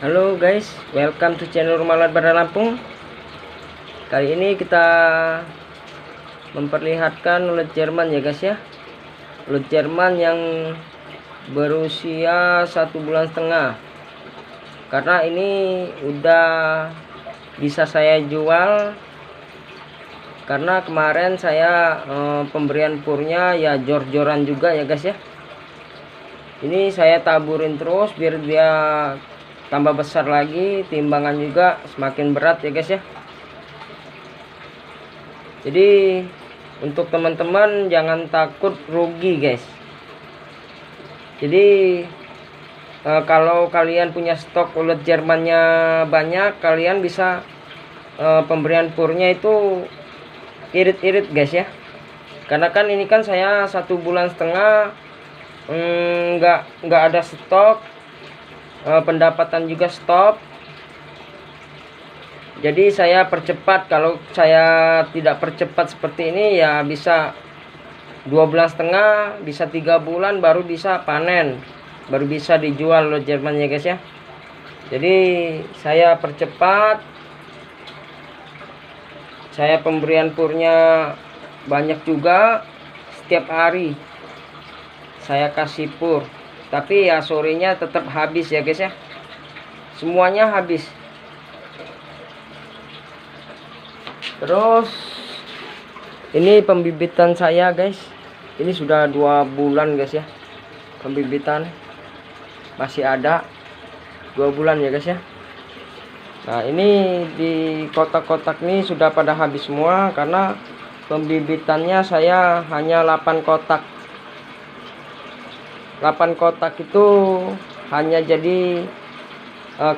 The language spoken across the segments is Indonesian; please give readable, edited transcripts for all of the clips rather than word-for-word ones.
Halo guys, welcome to channel Rumah Laut Bandar Lampung. Kali ini kita memperlihatkan ulat Jerman ya guys ya. Ulat Jerman yang berusia 1,5 bulan. Karena ini udah bisa saya jual. Karena kemarin saya pemberian purnya ya jor-joran juga ya guys ya. Ini saya taburin terus biar dia tambah besar lagi, timbangan juga semakin berat ya guys ya. Jadi untuk teman-teman jangan takut rugi guys. Jadi kalau kalian punya stok ulat Jermannya banyak, kalian bisa pemberian purnya itu irit-irit guys ya. Karena kan ini kan saya 1,5 bulan nggak ada stok. Pendapatan juga stop, jadi saya percepat. Kalau saya tidak percepat seperti ini ya bisa 2,5 bulan, bisa 3 bulan baru bisa panen, baru bisa dijual ulat Jerman ya guys ya. Jadi saya percepat, saya pemberian purnya banyak juga, setiap hari saya kasih pur. Tapi ya sorenya tetap habis ya guys ya. Semuanya habis. Terus ini pembibitan saya guys. Ini sudah 2 bulan guys ya. Pembibitan masih ada 2 bulan ya guys ya. Nah ini di kotak-kotak ini sudah pada habis semua. Karena pembibitannya saya hanya 8 kotak. 8 kotak itu hanya jadi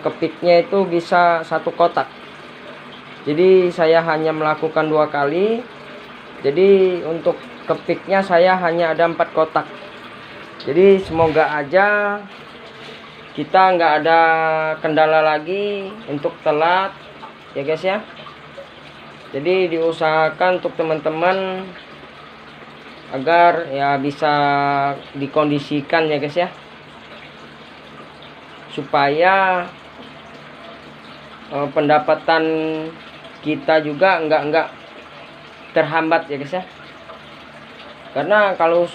kepiknya itu bisa 1 kotak. Jadi saya hanya melakukan 2 kali. Jadi untuk kepiknya saya hanya ada 4 kotak. Jadi semoga aja kita nggak ada kendala lagi untuk telat ya guys ya. Jadi diusahakan untuk teman-teman agar ya bisa dikondisikan ya guys ya, supaya pendapatan kita juga enggak terhambat ya guys ya. Karena kalau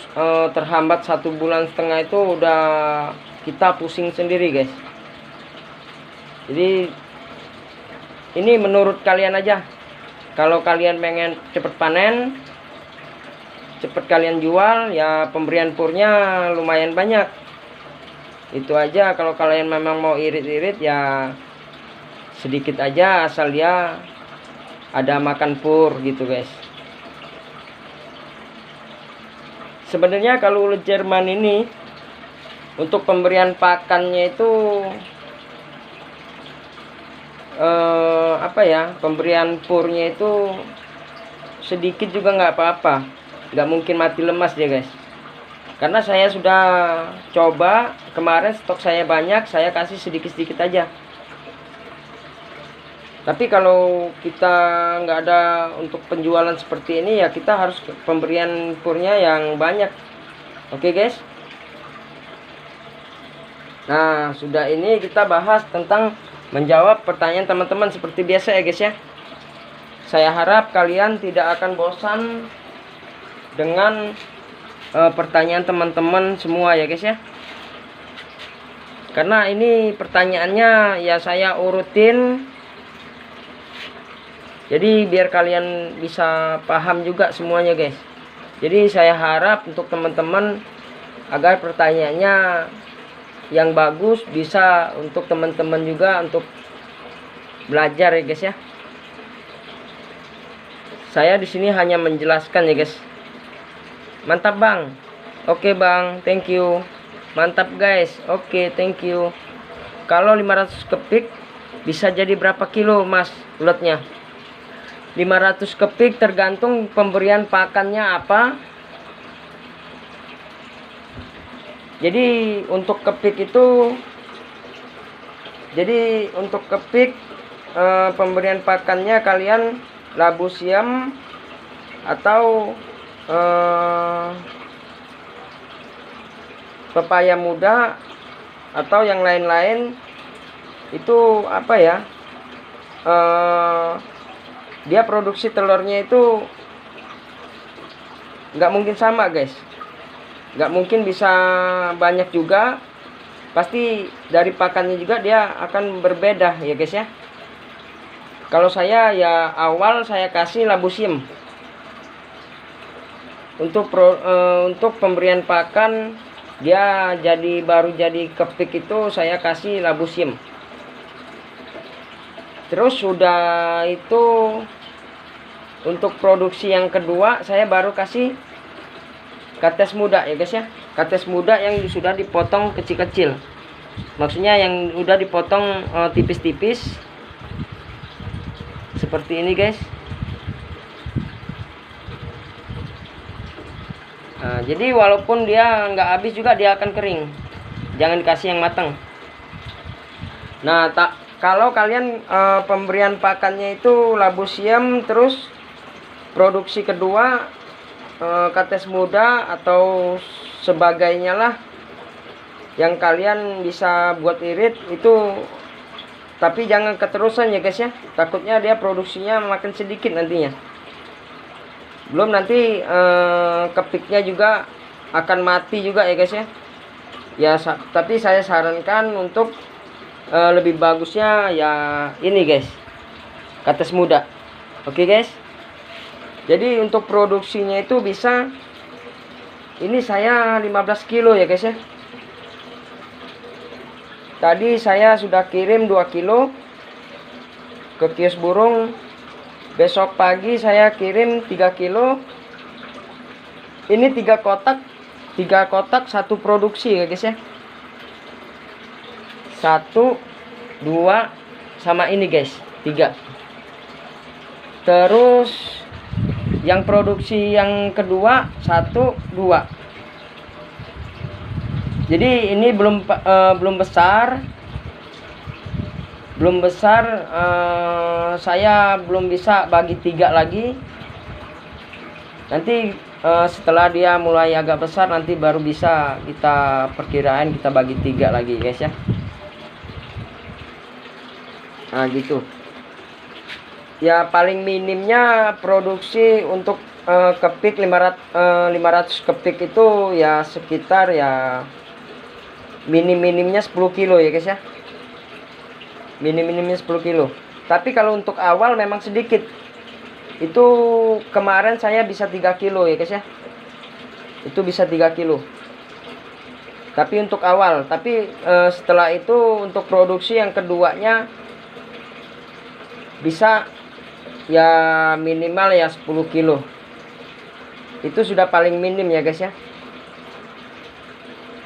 terhambat 1,5 bulan itu udah kita pusing sendiri guys. Jadi ini menurut kalian aja. Kalau kalian pengen cepet panen, cepet kalian jual, ya pemberian purnya lumayan banyak. Itu aja. Kalau kalian memang mau irit-irit ya sedikit aja, asal dia ada makan pur gitu guys. Sebenarnya kalau ulat Jerman ini untuk pemberian pakannya itu pemberian purnya itu sedikit juga nggak apa-apa. Nggak mungkin mati lemas dia guys. Karena saya sudah coba kemarin, stok saya banyak, saya kasih sedikit-sedikit aja. Tapi kalau kita nggak ada untuk penjualan seperti ini ya kita harus pemberian purnya yang banyak. Oke guys. Nah sudah, ini kita bahas tentang menjawab pertanyaan teman-teman seperti biasa ya guys ya. Saya harap kalian tidak akan bosan dengan pertanyaan teman-teman semua ya guys ya. Karena ini pertanyaannya ya saya urutin, jadi biar kalian bisa paham juga semuanya guys. Jadi saya harap untuk teman-teman agar pertanyaannya yang bagus, bisa untuk teman-teman juga untuk belajar ya guys ya. Saya di sini hanya menjelaskan ya guys. Mantap bang. Oke bang, thank you. Mantap guys. Oke, thank you. Kalau 500 kepik bisa jadi berapa kilo mas ulatnya? 500 kepik tergantung pemberian pakannya apa. Jadi untuk kepik itu, pemberian pakannya kalian labu siam atau pepaya muda atau yang lain-lain itu apa ya, dia produksi telurnya itu nggak mungkin sama guys, nggak mungkin bisa banyak juga, pasti dari pakannya juga dia akan berbeda ya guys ya. Kalau saya ya awal saya kasih Labusiem untuk untuk pemberian pakan, dia baru jadi kepik itu saya kasih Labusiem. Terus sudah itu untuk produksi yang kedua saya baru kasih kates muda ya guys ya. Kates muda yang sudah dipotong kecil-kecil, maksudnya yang udah dipotong tipis-tipis seperti ini guys. Nah, jadi walaupun dia nggak habis juga dia akan kering, jangan dikasih yang matang. Nah kalau kalian pemberian pakannya itu Labusiem, terus produksi kedua kates muda atau sebagainya lah yang kalian bisa buat irit itu, tapi jangan keterusan ya guys ya, takutnya dia produksinya makin sedikit nantinya. Belum nanti kepiknya juga akan mati juga ya guys ya. Tapi saya sarankan untuk lebih bagusnya ya ini guys, kates muda. Oke guys, jadi untuk produksinya itu bisa, ini saya 15 kilo ya guys ya. Tadi saya sudah kirim 2 kilo ke kios burung. Besok pagi saya kirim 3 kilo. Ini 3 kotak, 3 kotak satu produksi ya guys ya. 1, 2 sama ini guys, 3. Terus yang produksi yang kedua 1, 2. Jadi ini belum besar, saya belum bisa bagi 3 lagi. Nanti setelah dia mulai agak besar nanti baru bisa kita perkiraan, kita bagi 3 lagi guys ya. Nah gitu ya, paling minimnya produksi untuk kepik 500 kepik itu ya sekitar ya minimnya 10 kilo ya guys ya. Minimnya 10 kilo. Tapi kalau untuk awal memang sedikit. Itu kemarin saya bisa 3 kilo ya guys ya. Itu bisa 3 kilo. Tapi untuk awal, tapi setelah itu untuk produksi yang keduanya bisa ya minimal ya 10 kilo. Itu sudah paling minim ya guys ya.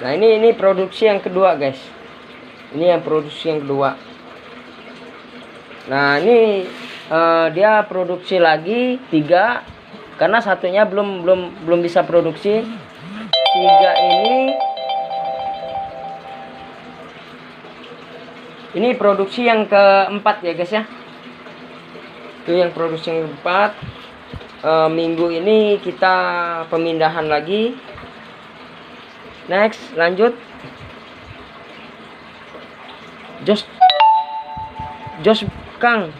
Nah ini produksi yang kedua guys. Ini yang produksi yang kedua. Nah ini dia produksi lagi 3, karena satunya belum bisa produksi. 3 ini produksi yang keempat ya guys ya. Itu yang produksi yang keempat. Minggu ini kita pemindahan lagi. Next, lanjut. Jos Kang,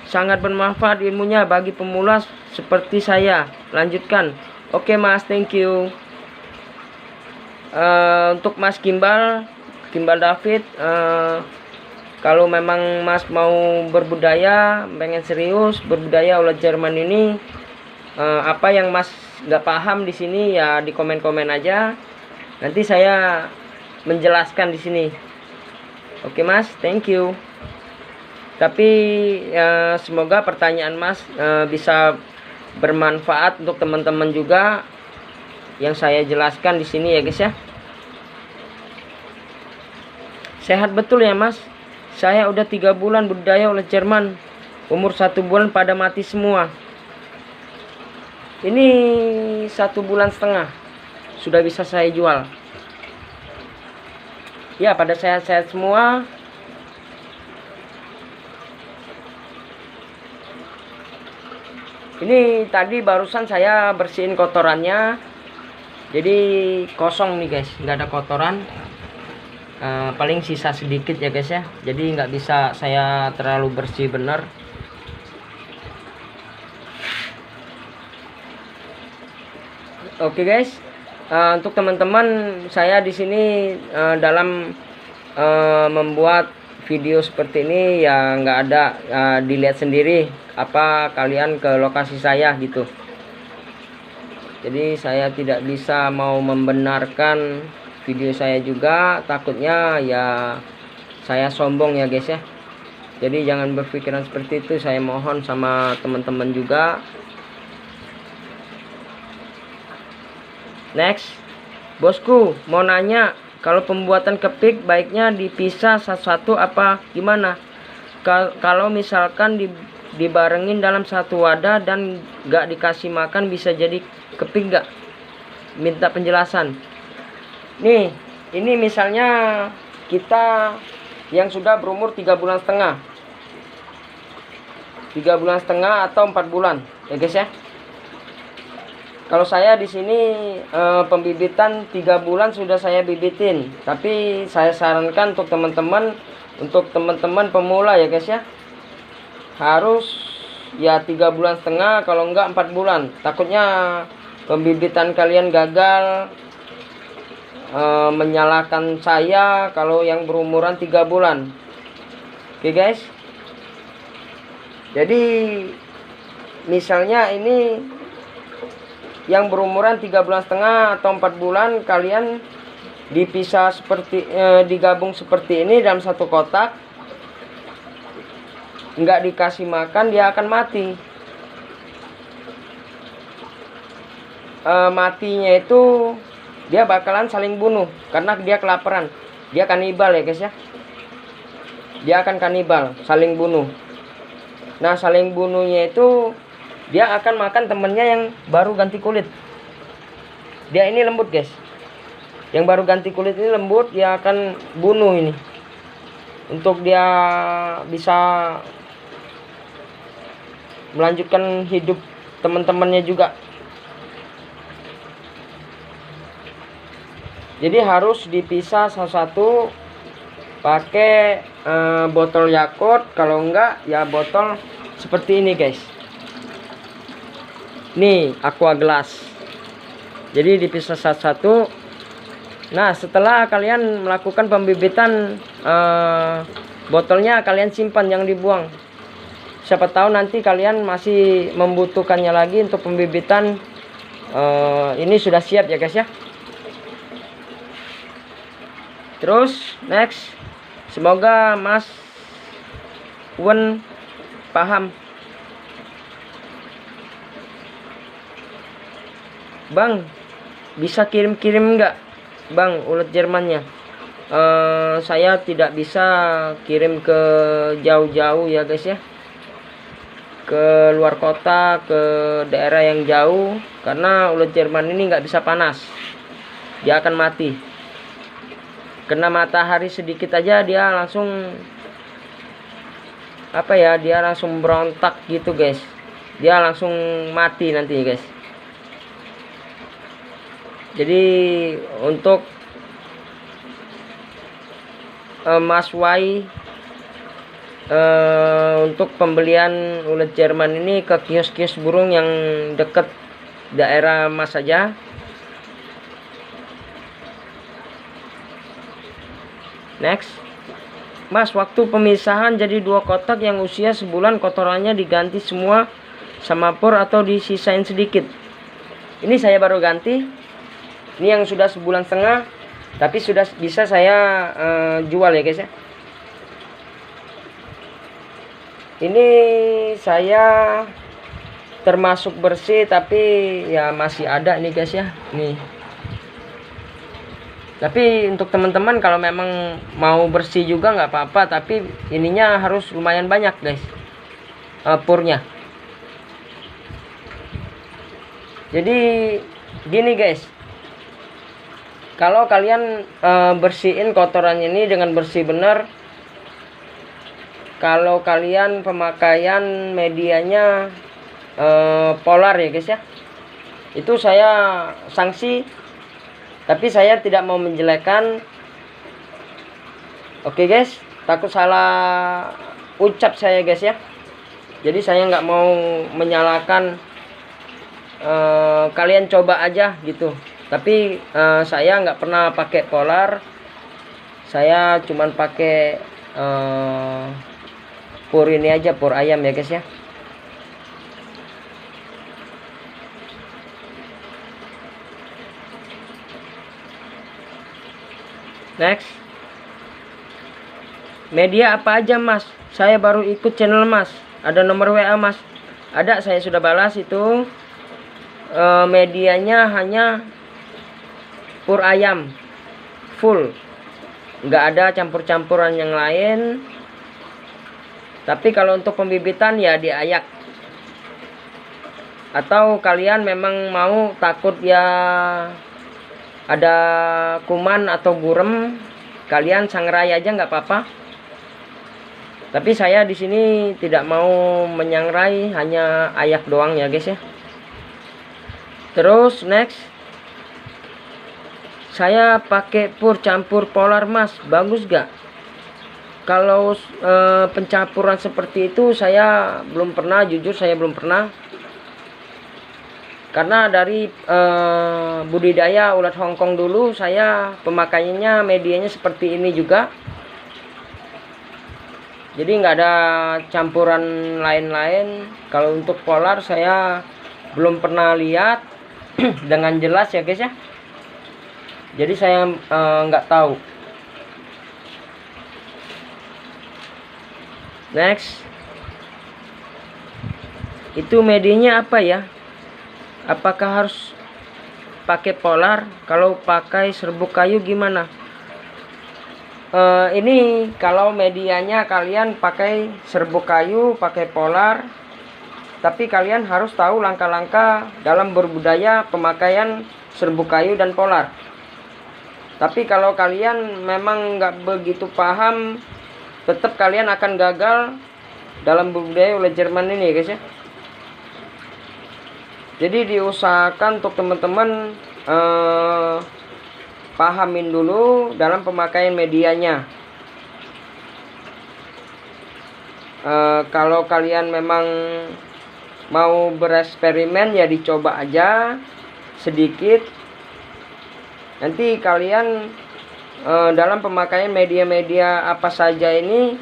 sangat bermanfaat ilmunya bagi pemula seperti saya. Lanjutkan. Oke Mas, thank you. Untuk Mas Gimbal David, kalau memang Mas mau berbudaya, pengen serius berbudaya ulat Jerman ini, apa yang Mas nggak paham di sini ya di komen-komen aja. Nanti saya menjelaskan di sini. Oke Mas, thank you. Tapi semoga pertanyaan Mas bisa bermanfaat untuk teman-teman juga yang saya jelaskan di sini ya guys ya. Sehat betul ya Mas. Saya udah 3 bulan budidaya ulat Jerman. Umur 1 bulan pada mati semua. Ini 1,5 bulan sudah bisa saya jual. Ya pada sehat-sehat semua. Ini tadi barusan saya bersihin kotorannya. Jadi kosong nih guys, nggak ada kotoran. paling sisa sedikit ya guys ya, jadi nggak bisa saya terlalu bersih bener. Oke guys, untuk teman-teman, saya di sini dalam membuat video seperti ini ya nggak ada, dilihat sendiri apa kalian ke lokasi saya gitu. Jadi saya tidak bisa mau membenarkan video saya juga, takutnya ya saya sombong ya guys ya. Jadi jangan berpikiran seperti itu, saya mohon sama teman-teman juga. Next, bosku mau nanya, kalau pembuatan kepik baiknya dipisah satu-satu apa gimana? Kalau misalkan dibarengin dalam satu wadah dan gak dikasih makan bisa jadi kepik gak? Minta penjelasan. Nih, ini misalnya kita yang sudah berumur 3 bulan setengah, 3 bulan setengah atau 4 bulan ya guys ya. Kalau saya di sini pembibitan 3 bulan sudah saya bibitin, tapi saya sarankan untuk teman-teman pemula ya guys ya, harus ya 3 bulan setengah, kalau enggak 4 bulan. Takutnya pembibitan kalian gagal, menyalahkan saya kalau yang berumuran 3 bulan. Oke guys, jadi misalnya ini yang berumuran 3 bulan setengah atau 4 bulan, kalian dipisah seperti digabung seperti ini dalam satu kotak, nggak dikasih makan dia akan mati. Matinya itu dia bakalan saling bunuh karena dia kelaparan, dia kanibal ya guys ya, dia akan kanibal, saling bunuh. Nah saling bunuhnya itu dia akan makan temennya yang baru ganti kulit. Dia ini lembut guys, yang baru ganti kulit ini lembut, dia akan bunuh ini untuk dia bisa melanjutkan hidup teman-temannya juga. Jadi harus dipisah satu-satu pakai botol Yakult, kalau enggak ya botol seperti ini guys. Nih aqua gelas. Jadi dipisah satu-satu. Nah setelah kalian melakukan pembibitan, botolnya kalian simpan, jangan dibuang. Siapa tahu nanti kalian masih membutuhkannya lagi untuk pembibitan. Ini sudah siap ya guys ya. Terus next, semoga Mas Wen paham. Bang, bisa kirim-kirim enggak Bang ulet Jermannya? Saya tidak bisa kirim ke jauh-jauh ya guys ya, ke luar kota, ke daerah yang jauh, karena ulet Jerman ini nggak bisa panas, dia akan mati. Kena matahari sedikit aja dia langsung apa ya, dia langsung berontak gitu guys, dia langsung mati nanti guys. Jadi untuk Mas Wai, untuk pembelian ulet Jerman ini ke kios-kios burung yang dekat daerah Mas saja. Next, Mas, waktu pemisahan jadi 2 kotak yang usia sebulan, kotorannya diganti semua sama pur atau disisain sedikit? Ini saya baru ganti. Ini yang sudah sebulan setengah, tapi sudah bisa saya jual ya guys ya. Ini saya termasuk bersih, tapi ya masih ada nih guys ya. Nih. Tapi untuk teman-teman kalau memang mau bersih juga nggak apa-apa, tapi ininya harus lumayan banyak guys, purnya. Jadi gini guys, kalau kalian bersihin kotoran ini dengan bersih benar, kalau kalian pemakaian medianya polar ya guys ya, itu saya sanksi. Tapi saya tidak mau menjelekkan, Oke guys, takut salah ucap saya guys ya. Jadi saya nggak mau menyalahkan, kalian coba aja gitu. Tapi saya nggak pernah pakai polar. Saya cuman pakai pur ini aja, pur ayam ya guys ya. Next, media apa aja mas? Saya baru ikut channel mas. Ada nomor WA mas? Ada, saya sudah balas itu. Medianya hanya pur ayam full, nggak ada campur-campuran yang lain. Tapi kalau untuk pembibitan ya diayak. Atau kalian memang mau takut ya ada kuman atau gurem, kalian sangrai aja nggak apa-apa. Tapi saya di sini tidak mau menyangrai, hanya ayak doang ya guys ya. Terus next, saya pakai pur campur polar mas, bagus gak? Kalau pencampuran seperti itu saya belum pernah, jujur saya belum pernah. Karena dari budidaya ulat Hongkong dulu, saya pemakaiannya medianya seperti ini juga. Jadi nggak ada campuran lain-lain. Kalau untuk polar saya belum pernah lihat dengan jelas ya guys ya. Jadi saya nggak tahu. Next, itu medianya apa ya? Apakah harus pakai polar? Kalau pakai serbuk kayu gimana? Ini kalau medianya kalian pakai serbuk kayu, pakai polar. Tapi kalian harus tahu langkah-langkah dalam berbudaya pemakaian serbuk kayu dan polar. Tapi kalau kalian memang nggak begitu paham, tetap kalian akan gagal dalam berbudaya ulat Jerman ini ya guys ya. Jadi diusahakan untuk teman-teman pahamin dulu dalam pemakaian medianya. Kalau kalian memang mau bereksperimen ya dicoba aja sedikit. Nanti kalian dalam pemakaian media-media apa saja ini,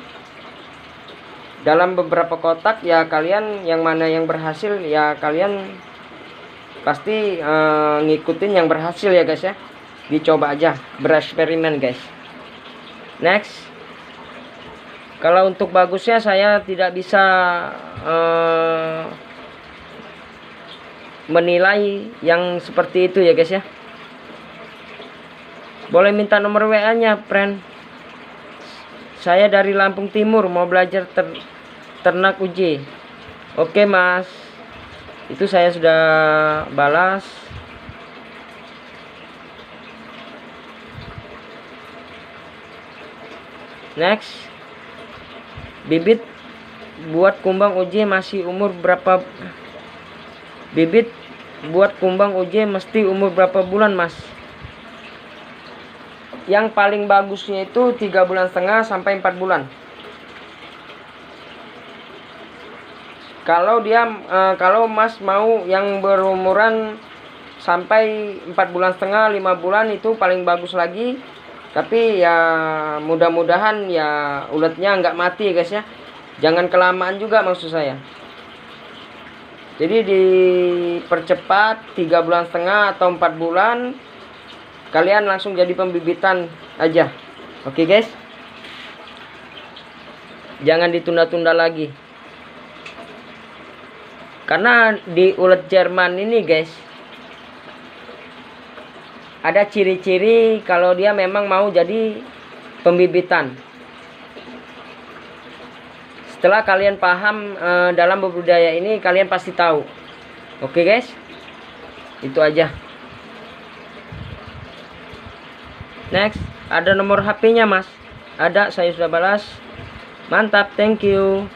dalam beberapa kotak ya kalian yang mana yang berhasil ya kalian pasti ngikutin yang berhasil ya guys ya. Dicoba aja, bereksperimen guys. Next, kalau untuk bagusnya saya tidak bisa menilai yang seperti itu ya guys ya. Boleh minta nomor WA nya friend. Saya dari Lampung Timur, mau belajar ternak uji. Oke mas, itu saya sudah balas. Next, bibit buat kumbang uji masih umur berapa? Bibit buat kumbang uji mesti umur berapa bulan mas? Yang paling bagusnya itu 3,5 bulan sampai 4 bulan. Kalau dia kalau mas mau yang berumuran sampai 4,5 bulan 5 bulan itu paling bagus lagi. Tapi ya mudah-mudahan ya ulatnya nggak mati ya guys ya. Jangan kelamaan juga maksud saya. Jadi dipercepat 3,5 bulan atau 4 bulan. Kalian langsung jadi pembibitan aja. Oke guys. Jangan ditunda-tunda lagi. Karena di ulat Jerman ini guys, ada ciri-ciri kalau dia memang mau jadi pembibitan. Setelah kalian paham dalam berbudaya ini, kalian pasti tahu. Oke guys, itu aja. Next, ada nomor HP-nya mas? Ada, saya sudah balas. Mantap, thank you.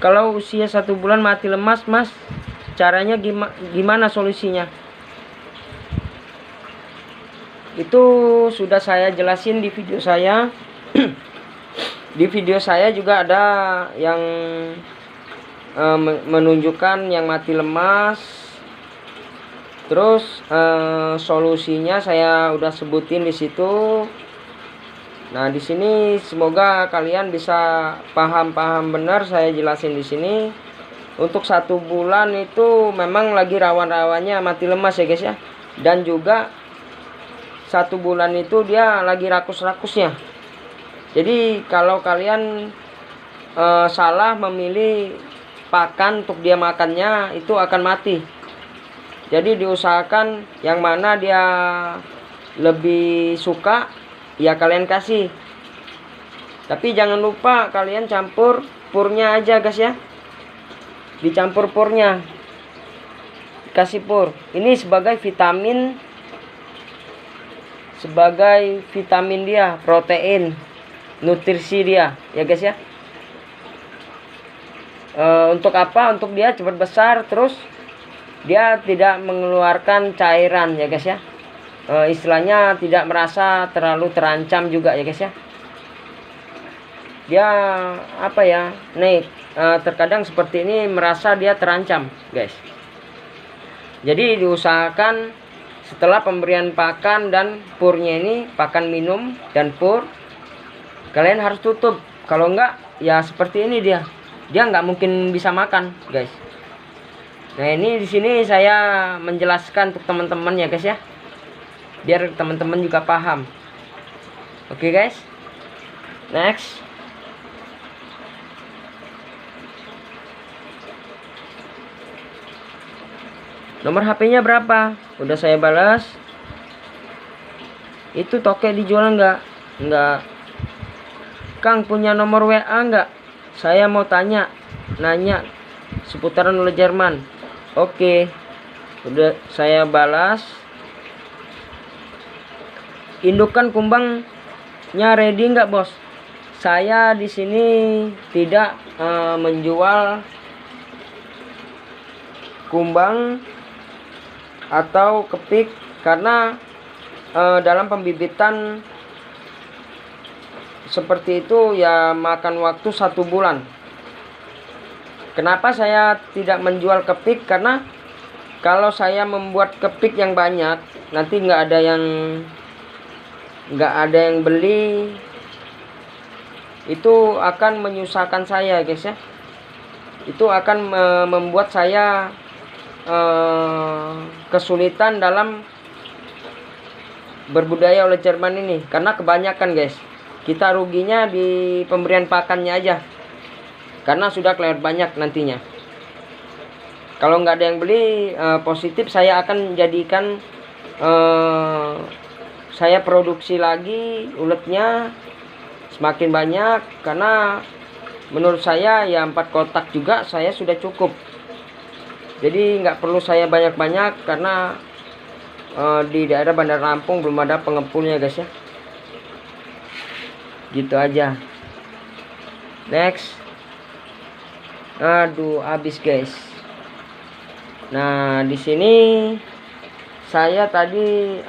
Kalau usia 1 bulan mati lemas mas, caranya gimana solusinya? Itu sudah saya jelasin di video saya. Di video saya juga ada yang menunjukkan yang mati lemas. Terus solusinya saya udah sebutin di situ. Nah, di sini semoga kalian bisa paham benar saya jelasin di sini. Untuk 1 bulan itu memang lagi rawan-rawannya mati lemas ya guys ya. Dan juga 1 bulan itu dia lagi rakus-rakusnya. Jadi kalau kalian salah memilih pakan untuk dia makannya, itu akan mati. Jadi diusahakan yang mana dia lebih suka, ya kalian kasih. Tapi jangan lupa kalian campur purnya aja guys ya. Dicampur purnya, kasih pur. Ini sebagai vitamin dia, protein, nutrisi dia ya guys ya. Untuk apa? Untuk dia cepat besar, terus dia tidak mengeluarkan cairan ya guys ya. Istilahnya tidak merasa terlalu terancam juga ya guys ya. Dia apa ya, terkadang seperti ini merasa dia terancam guys. Jadi diusahakan setelah pemberian pakan dan purnya ini, pakan minum dan pur, kalian harus tutup. Kalau enggak ya seperti ini dia nggak mungkin bisa makan guys. Nah, ini di sini saya menjelaskan untuk teman-teman ya guys ya, biar teman-teman juga paham. Oke guys, next. Nomor HP-nya berapa? Udah saya balas. Itu toke dijual enggak? Enggak. Kang punya nomor WA enggak? Saya mau nanya seputaran ulat Jerman. Oke. Udah saya balas. Indukan kumbangnya ready enggak, Bos? Saya di sini tidak menjual kumbang atau kepik, karena dalam pembibitan seperti itu ya makan waktu 1 bulan. Kenapa saya tidak menjual kepik? Karena kalau saya membuat kepik yang banyak, nanti nggak ada yang beli, itu akan menyusahkan saya guys ya. Itu akan membuat saya kesulitan dalam berbudaya ulat Jerman ini, karena kebanyakan guys. Kita ruginya di pemberian pakannya aja, karena sudah kelewat banyak nantinya. Kalau nggak ada yang beli, positif saya akan jadikan saya produksi lagi uletnya semakin banyak, karena menurut saya ya 4 kotak juga saya sudah cukup. Jadi nggak perlu saya banyak-banyak, karena di daerah Bandar Lampung belum ada pengepulnya guys ya. Gitu aja. Next. Aduh, habis guys. Nah, di sini saya tadi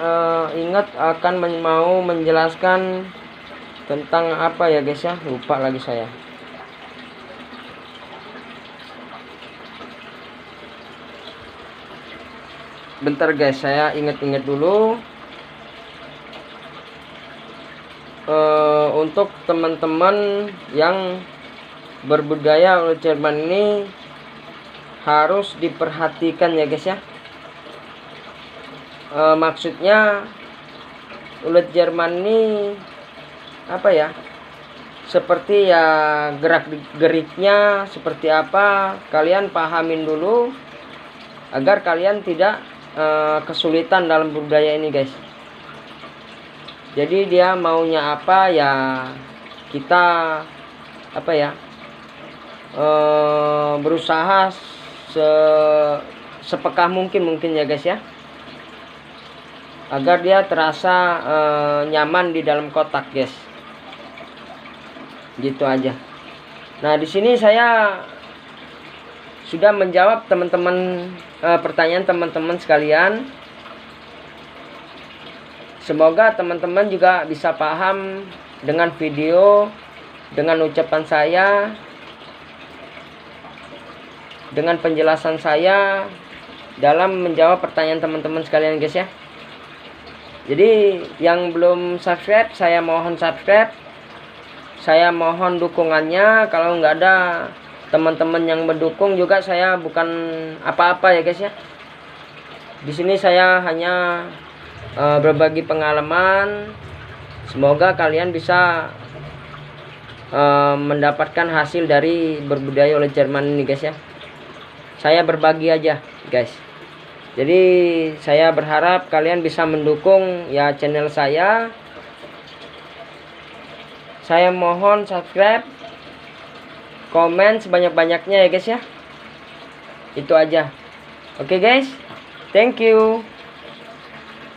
ingat akan mau menjelaskan tentang apa ya guys ya, lupa lagi saya. Bentar guys, saya ingat-ingat dulu. Untuk teman-teman yang berbudaya ulat Jerman ini harus diperhatikan ya guys ya. Maksudnya ulat Jerman ini apa ya, seperti ya gerak-geriknya seperti apa, kalian pahamin dulu agar kalian tidak kesulitan dalam budaya ini guys. Jadi dia maunya apa ya, kita apa ya, berusaha sepekah mungkin ya guys ya, agar dia terasa nyaman di dalam kotak guys. Gitu aja. Nah, di sini saya sudah menjawab teman-teman pertanyaan teman-teman sekalian. Semoga teman-teman juga bisa paham dengan video, dengan ucapan saya, dengan penjelasan saya dalam menjawab pertanyaan teman-teman sekalian guys ya. Jadi yang belum subscribe, saya mohon subscribe. Saya mohon dukungannya. Kalau nggak ada teman-teman yang mendukung juga, saya bukan apa-apa ya guys ya. Di sini saya hanya berbagi pengalaman. Semoga kalian bisa mendapatkan hasil dari berbudaya oleh Jerman ini guys ya. Saya berbagi aja guys. Jadi saya berharap kalian bisa mendukung ya channel saya. Saya mohon subscribe, komen sebanyak-banyaknya ya guys ya. Itu aja. Oke guys, thank you.